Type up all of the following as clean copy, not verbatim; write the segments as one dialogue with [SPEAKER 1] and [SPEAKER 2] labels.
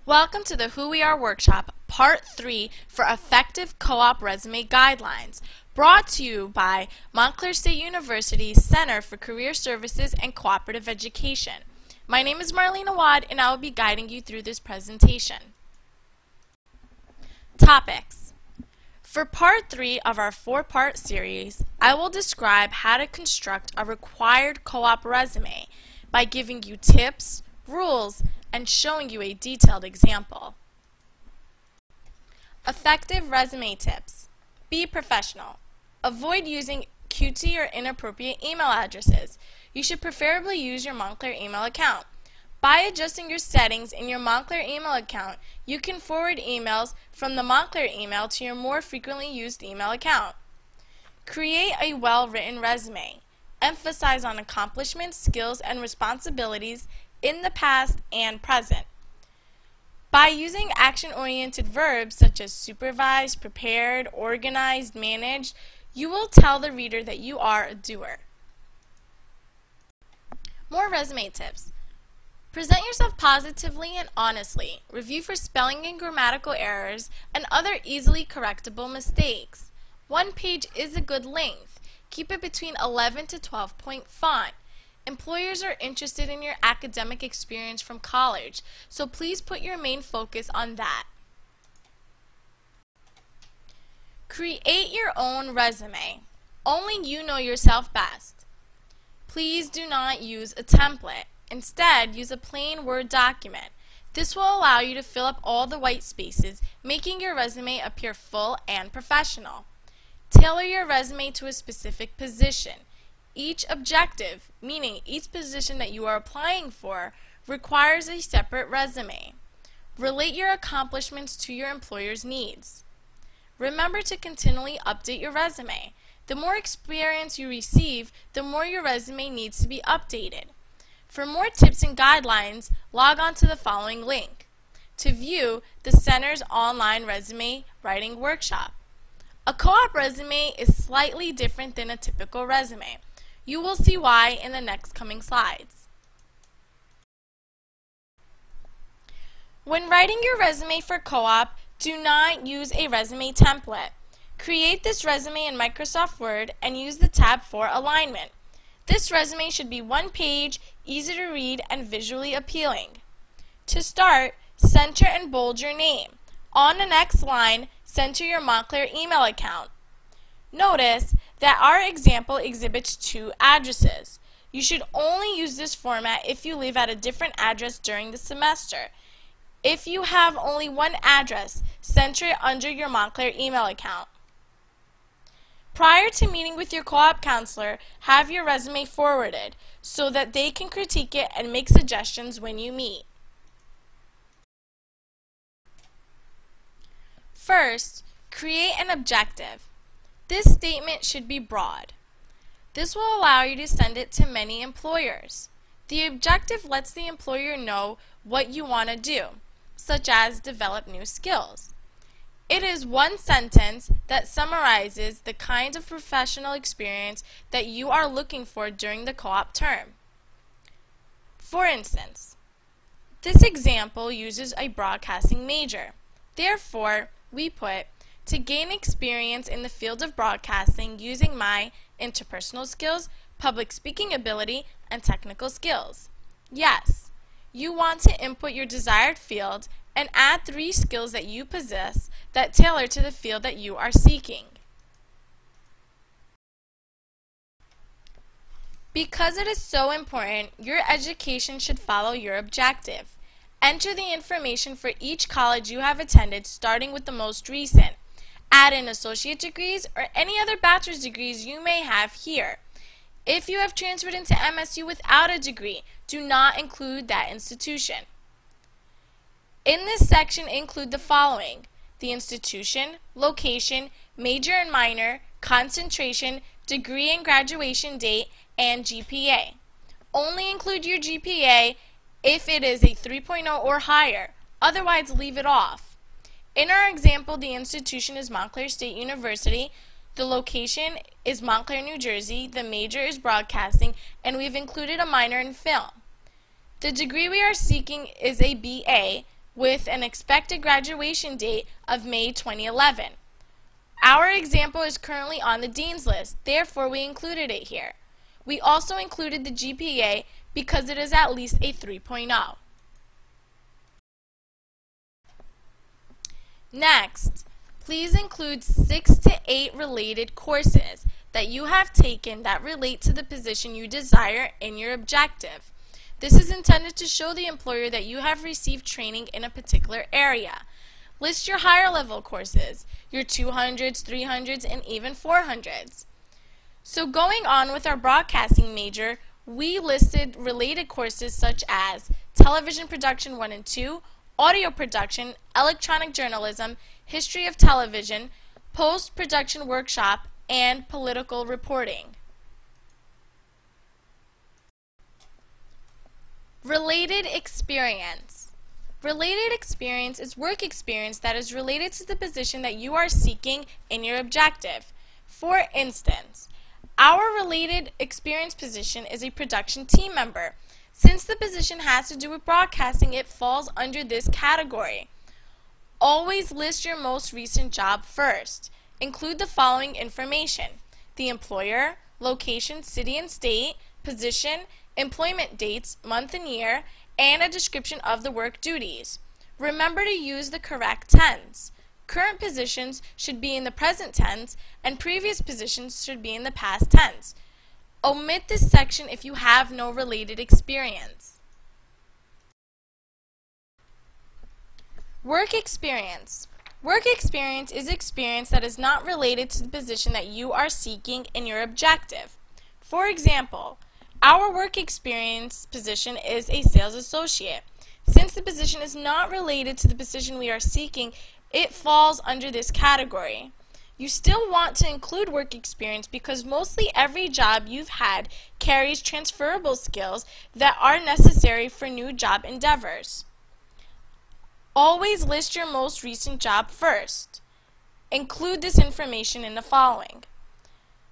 [SPEAKER 1] Welcome to the Who We Are workshop, Part 3 for Effective Co-op Resume Guidelines, brought to you by Montclair State University's Center for Career Services and Cooperative Education. My name is Marlene Awad, and I will be guiding you through this presentation. Topics. For Part 3 of our 4-part series, I will describe how to construct a required co-op resume by giving you tips, rules, and showing you a detailed example. Effective resume tips. Be professional. Avoid using cutesy or inappropriate email addresses. You should preferably use your Montclair email account. By adjusting your settings in your Montclair email account, you can forward emails from the Montclair email to your more frequently used email account. Create a well-written resume. Emphasize on accomplishments, skills, and responsibilities in the past and present. By using action-oriented verbs such as supervised, prepared, organized, managed, you will tell the reader that you are a doer. More resume tips. Present yourself positively and honestly. Review for spelling and grammatical errors and other easily correctable mistakes. One page is a good length. Keep it between 11 to 12 point font. Employers are interested in your academic experience from college, so please put your main focus on that. Create your own resume. Only you know yourself best. Please do not use a template. Instead, use a plain Word document. This will allow you to fill up all the white spaces, making your resume appear full and professional. Tailor your resume to a specific position. Each objective, meaning each position that you are applying for, requires a separate resume. Relate your accomplishments to your employer's needs. Remember to continually update your resume. The more experience you receive, the more your resume needs to be updated. For more tips and guidelines, log on to the following link to view the Center's online resume writing workshop. A co-op resume is slightly different than a typical resume. You will see why in the next coming slides. When writing your resume for co-op, do not use a resume template. Create this resume in Microsoft Word and use the tab for alignment. This resume should be one page, easy to read, and visually appealing. To start, center and bold your name. On the next line, center your Montclair email account. Notice that our example exhibits 2 addresses. You should only use this format if you live at a different address during the semester. If you have only one address, center it under your Montclair email account. Prior to meeting with your co-op counselor, have your resume forwarded so that they can critique it and make suggestions when you meet. First, create an objective. This statement should be broad. This will allow you to send it to many employers. The objective lets the employer know what you want to do, such as develop new skills. It is one sentence that summarizes the kind of professional experience that you are looking for during the co-op term. For instance, this example uses a broadcasting major. Therefore, we put, to gain experience in the field of broadcasting using my interpersonal skills, public speaking ability, and technical skills. Yes, you want to input your desired field and add 3 skills that you possess that tailor to the field that you are seeking. Because it is so important, your education should follow your objective. Enter the information for each college you have attended, starting with the most recent. Add in associate degrees or any other bachelor's degrees you may have here. If you have transferred into MSU without a degree, do not include that institution. In this section, include the following: the institution, location, major and minor, concentration, degree and graduation date, and GPA. Only include your GPA if it is a 3.0 or higher, otherwise leave it off. In our example, the institution is Montclair State University, the location is Montclair, New Jersey, the major is broadcasting, and we've included a minor in film. The degree we are seeking is a BA, with an expected graduation date of May 2011. Our example is currently on the Dean's List, therefore we included it here. We also included the GPA because it is at least a 3.0. Next, please include 6 to 8 related courses that you have taken that relate to the position you desire in your objective. This is intended to show the employer that you have received training in a particular area. List your higher level courses, your 200s, 300s, and even 400s. So going on with our broadcasting major, we listed related courses such as television production 1 and 2, audio production, electronic journalism, history of television, post-production workshop, and political reporting. Related experience. Related experience is work experience that is related to the position that you are seeking in your objective. For instance, our related experience position is a production team member. Since the position has to do with broadcasting, it falls under this category. Always list your most recent job first. Include the following information: the employer, location, city and state, position, employment dates, month and year, and a description of the work duties. Remember to use the correct tense. Current positions should be in the present tense, and previous positions should be in the past tense. Omit this section if you have no related experience. Work experience. Work experience is experience that is not related to the position that you are seeking in your objective. For example, our work experience position is a sales associate. Since the position is not related to the position we are seeking, it falls under this category. You still want to include work experience because mostly every job you've had carries transferable skills that are necessary for new job endeavors. Always list your most recent job first. Include this information in the following: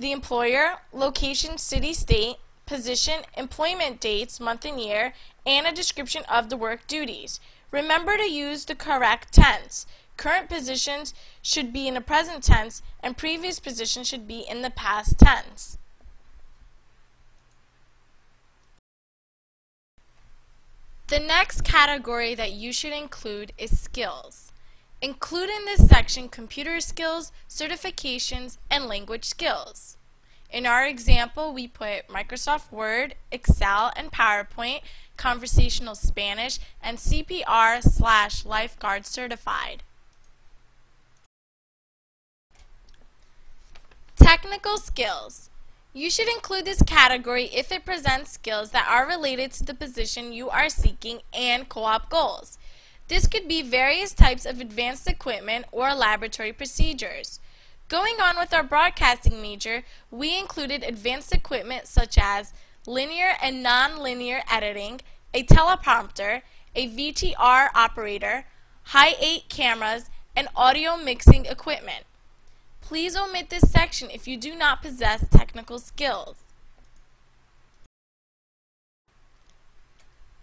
[SPEAKER 1] the employer, location, city, state, position, employment dates, month and year, and a description of the work duties. Remember to use the correct tense. Current positions should be in the present tense, and previous positions should be in the past tense. The next category that you should include is skills. Include in this section computer skills, certifications, and language skills. In our example, we put Microsoft Word, Excel, and PowerPoint, conversational Spanish, and CPR/lifeguard certified. Technical skills. You should include this category if it presents skills that are related to the position you are seeking and co-op goals. This could be various types of advanced equipment or laboratory procedures. Going on with our broadcasting major, we included advanced equipment such as linear and non-linear editing, a teleprompter, a VTR operator, Hi8 cameras, and audio mixing equipment. Please omit this section if you do not possess technical skills.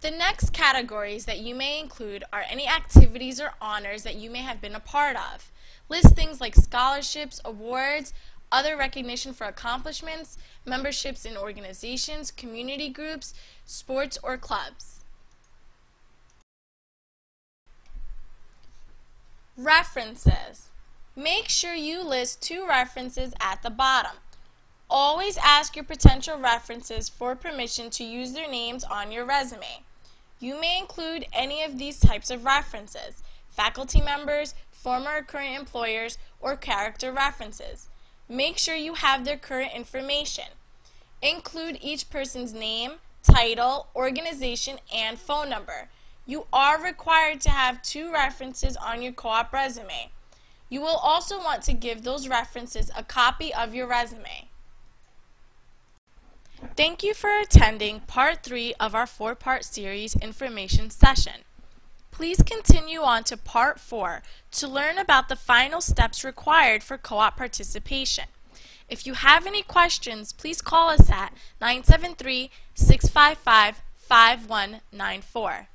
[SPEAKER 1] The next categories that you may include are any activities or honors that you may have been a part of. List things like scholarships, awards, other recognition for accomplishments, memberships in organizations, community groups, sports, or clubs. References. Make sure you list 2 references at the bottom. Always ask your potential references for permission to use their names on your resume. You may include any of these types of references: faculty members, former or current employers, or character references. Make sure you have their current information. Include each person's name, title, organization, and phone number. You are required to have 2 references on your co-op resume. You will also want to give those references a copy of your resume. Thank you for attending Part 3 of our 4-part series information session. Please continue on to Part 4 to learn about the final steps required for co-op participation. If you have any questions, please call us at 973-655-5194.